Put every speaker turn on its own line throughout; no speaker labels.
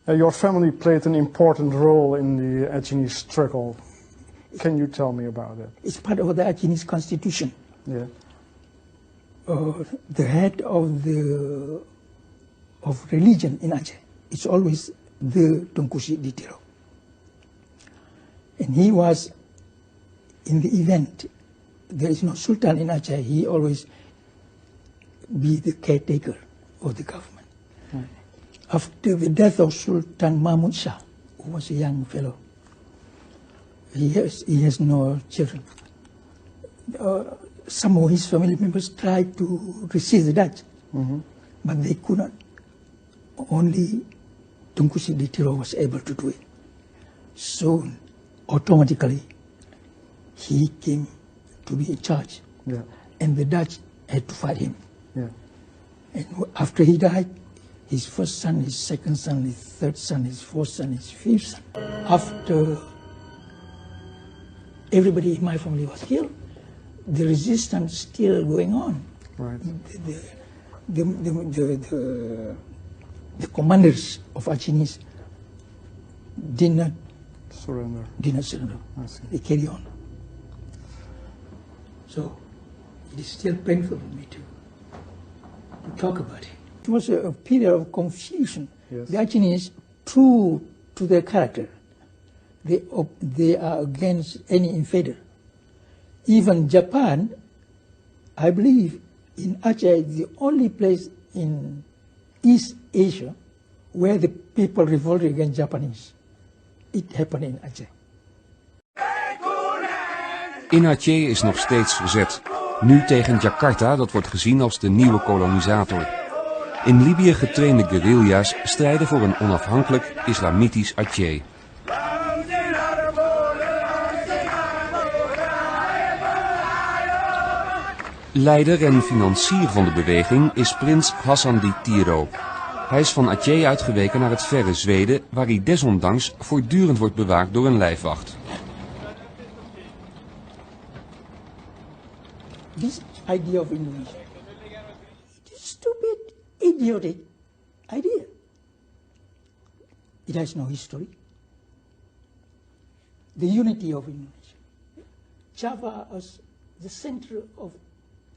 Your family played an important role in the Achinese struggle. Can you tell me about it?
It's part of the Achinese constitution.
Yeah.
The head of religion in Aceh is always the Tunku Ditiro. And he was, in the event, there is no sultan in Aceh, he always be the caretaker of the government. Right. After the death of Sultan Mahmud Shah, who was a young fellow, he has no children. Some of his family members tried to resist the Dutch, but they could not. Only Tunku Ditiro was able to do it. So automatically he came to be in charge, and the Dutch had to fight him. Yeah. And after he died, his first son, his second son, his third son, his fourth son, his fifth son. After everybody in my family was killed, the resistance still going on.
Right.
The commanders of Achinese did not
surrender.
I see. They carry on. So it is still painful for me to talk about it. It was a period of confusion.
Yes.
The Achinese, true to their character, they are against any invader. Even Japan, I believe, in Aceh is the only place in East Asia where the people revolted against Japanese. It happened in Aceh.
In Aceh is nog steeds verzet. Nu tegen Jakarta, dat wordt gezien als de nieuwe kolonisator. In Libië getrainde guerrilla's strijden voor een onafhankelijk islamitisch Aceh. Leider en financier van de beweging is prins Hassan Ditiro. Hij is van Aceh uitgeweken naar het verre Zweden, waar hij desondanks voortdurend wordt bewaakt door een lijfwacht.
This idea of Indonesia, it is a stupid, idiotic idea. It has no history. The unity of Indonesia. Java is the center of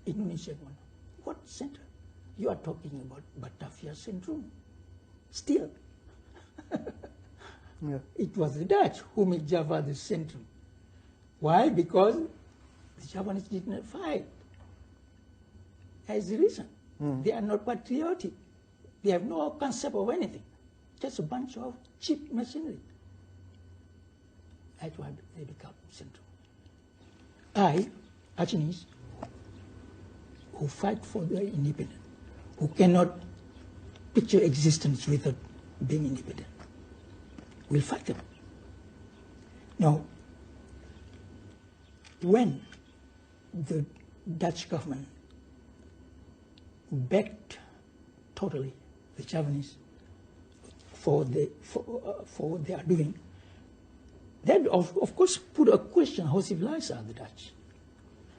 Indonesia. What center? You are talking about Batavia Centrum. Still.
Yeah.
It was the Dutch who made Java the centrum. Why? Because the Japanese did not fight. As a reason. They are not patriotic. They have no concept of anything. Just a bunch of cheap machinery. That's why they become central. I, Achinese, who fight for their independence, who cannot picture existence without being independent, will fight them. Now, when the Dutch government backed totally the Japanese for what they are doing, that of course put a question how civilized are the Dutch,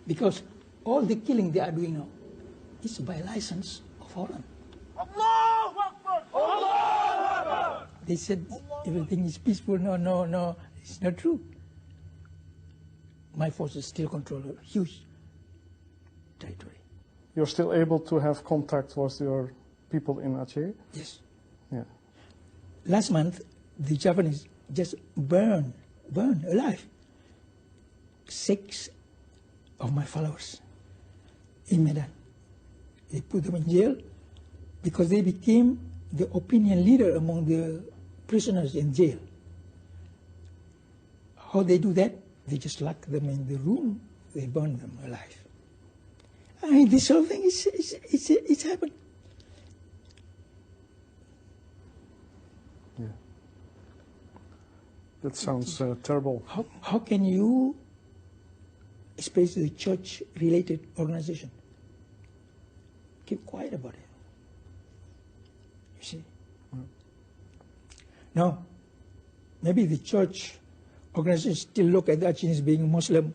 because all the killing they are doing now is by license of Holland.
Allahu Akbar! Allahu Akbar!
They said everything is peaceful. No, it's not true. My forces still control a huge territory.
You're still able to have contact with your people in Aceh?
Yes.
Yeah.
Last month, the Japanese just burned alive 6 of my followers in Medan. They put them in jail because they became the opinion leader among the prisoners in jail. How they do that? They just lock them in the room, they burn them alive. I mean, this whole thing it's happened.
Yeah. That sounds terrible.
How can you, especially the church-related organization, keep quiet about it? You see? Now, maybe the church organizations still look at the Achinese being Muslim.